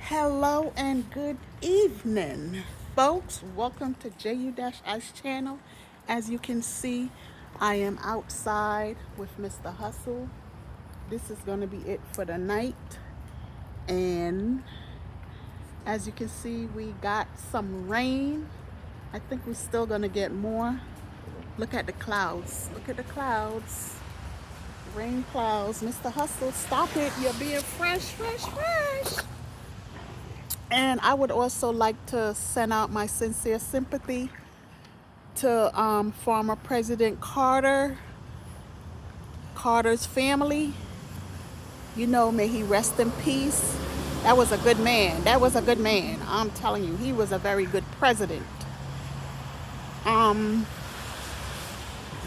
Hello and good evening, folks. Welcome to JU-Ice channel. As you can see, I am outside with Mr. Hustle. This is going to be it for the night. And as you can see, we got some rain. I think we're still going to get more. Look at the clouds. Look at the clouds. Rain clouds. Mr. Hustle, stop it. You're being fresh. And I would also like to send out my sincere sympathy to former President Carter's family. You know, may he rest in peace. That was a good man. I'm telling you, he was a very good president. Um,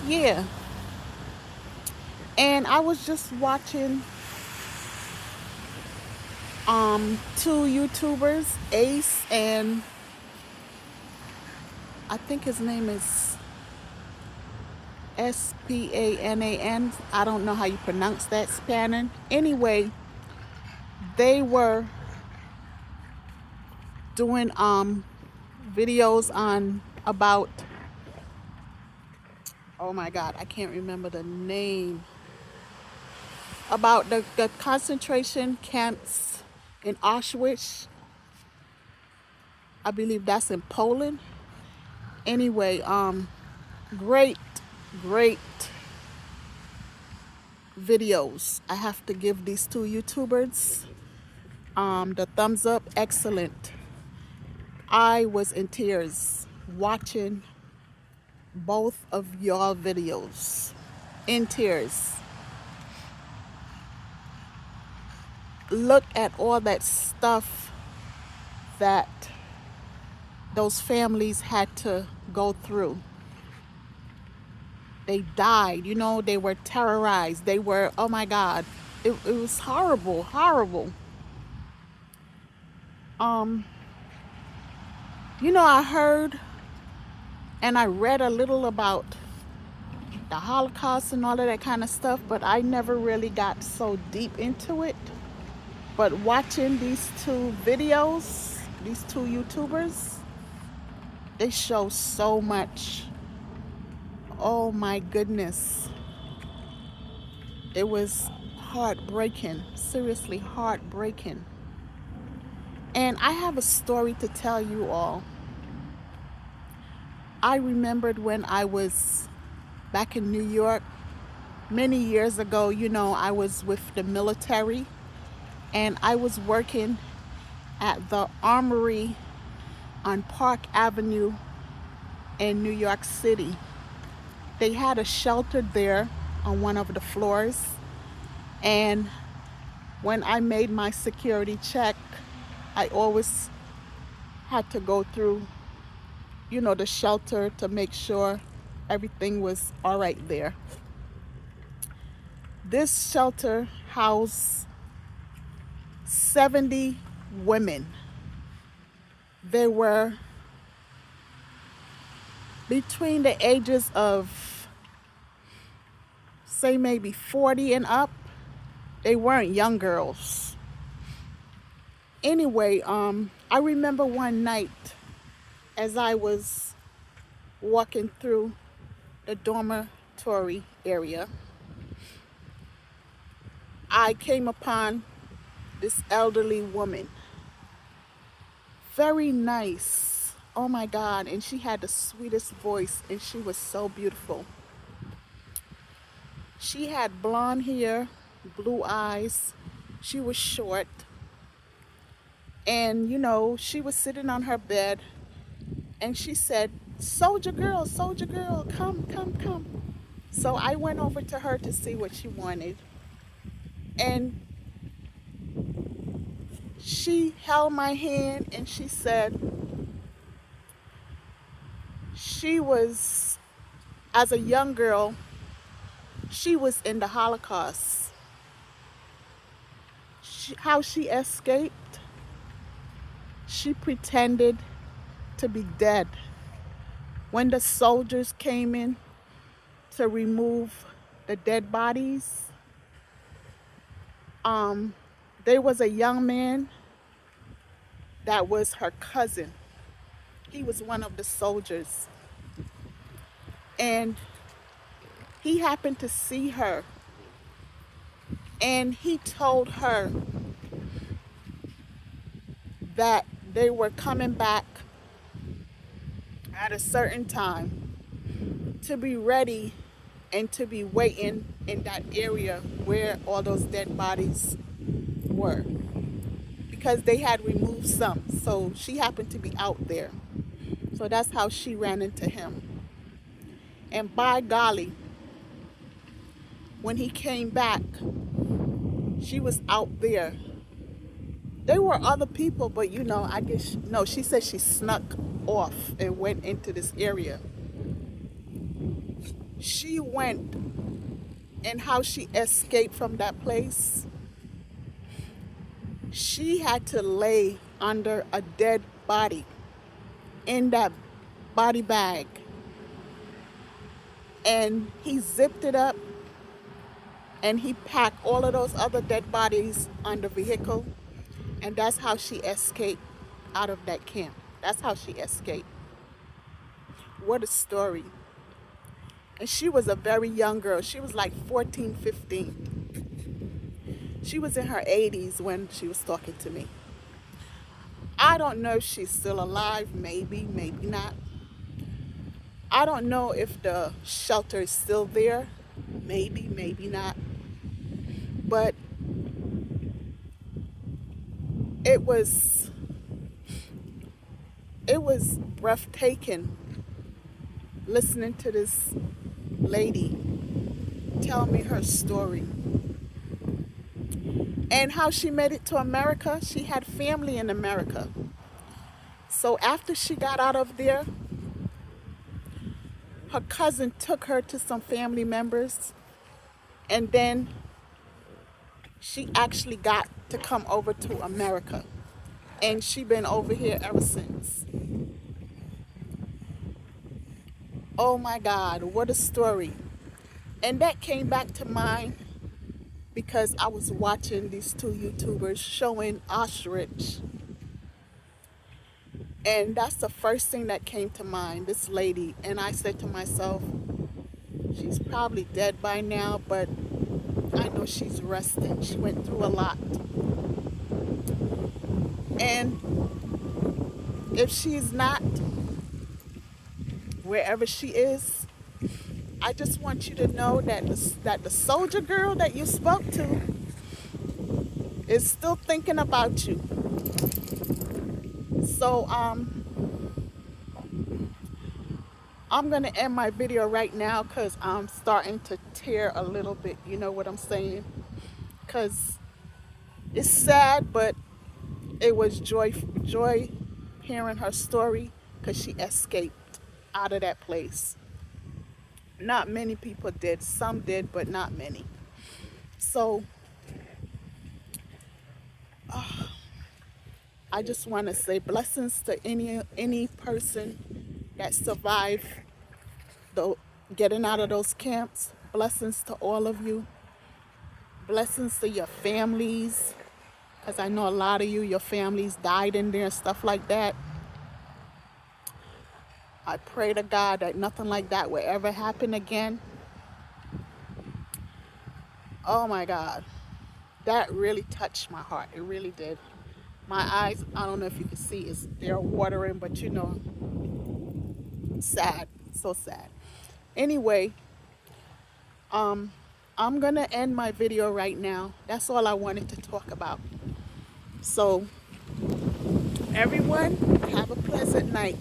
yeah. And I was just watching two YouTubers, Ace and I think his name is Spanan. I don't know how you pronounce that, Spanan. Anyway, they were doing videos on about, oh my God, I can't remember the name, about the concentration camps in Auschwitz. I believe that's in Poland. Anyway, great, great videos. I have to give these two YouTubers the thumbs up. Excellent. I was in tears watching both of your videos. In tears. Look at all that stuff that those families had to go through. They died, you know, they were terrorized. They were, oh my God, it was horrible. Um, I heard and I read a little about the Holocaust and all of that kind of stuff, but I never really got so deep into it. But watching these two videos, these two YouTubers, they show so much. Oh my goodness. It was heartbreaking, seriously heartbreaking. And I have a story to tell you all. I remembered when I was back in New York many years ago, I was with the military and I was working at the Armory on Park Avenue in New York City. They had a shelter there on one of the floors, and when I made my security check, I always had to go through, the shelter to make sure everything was all right there. This shelter housed 70 women. They were between the ages of, say, maybe 40 and up. They weren't young girls. Anyway, I remember one night as I was walking through the dormitory area, I came upon this elderly woman. Very nice. Oh my God. And she had the sweetest voice and she was so beautiful. She had blonde hair, blue eyes. She was short. And, she was sitting on her bed and she said, soldier girl, come. So I went over to her to see what she wanted. And she held my hand and she said she was, as a young girl, she was in the Holocaust. How she escaped, she pretended to be dead. When the soldiers came in to remove the dead bodies, there was a young man that was her cousin. He was one of the soldiers. And he happened to see her. And he told her that they were coming back at a certain time to be ready and to be waiting in that area where all those dead bodies were, because they had removed some. So she happened to be out there. So that's how she ran into him. And by golly, when he came back, she was out there. There were other people, but I guess, no, she said she snuck off and went into this area. She went, and how she escaped from that place, she had to lay under a dead body in that body bag. And he zipped it up and he packed all of those other dead bodies on the vehicle. And that's how she escaped out of that camp. That's how she escaped. What a story. And she was a very young girl. She was like 14, 15. She was in her 80s when she was talking to me. I don't know if she's still alive. Maybe, maybe not. I don't know if the shelter is still there. Maybe, maybe not. But it was breathtaking listening to this lady tell me her story and how she made it to America. She had family in America. So after she got out of there, her cousin took her to some family members, and then she actually got to come over to America. And she been over here ever since. Oh my God, what a story. And that came back to mind because I was watching these two YouTubers showing Auschwitz. And that's the first thing that came to mind, this lady. And I said to myself, she's probably dead by now, but I know she's resting. She went through a lot. And if she's not, wherever she is, I just want you to know that the soldier girl that you spoke to is still thinking about you. So I'm gonna end my video right now because I'm starting to tear a little bit. You know what I'm saying? Because it's sad, but it was joy hearing her story, because she escaped out of that place. Not many people did. Some did, but not many. So I just want to say blessings to any person that survived getting out of those camps. Blessings to all of you. Blessings to your families, because I know a lot of your families died in there, stuff like that. I pray to God that nothing like that will ever happen again. Oh my God, that really touched my heart. It really did. My eyes, I don't know if you can see, they're watering, but sad, so sad. Anyway, I'm gonna end my video right now. That's all I wanted to talk about. So everyone, have a pleasant night.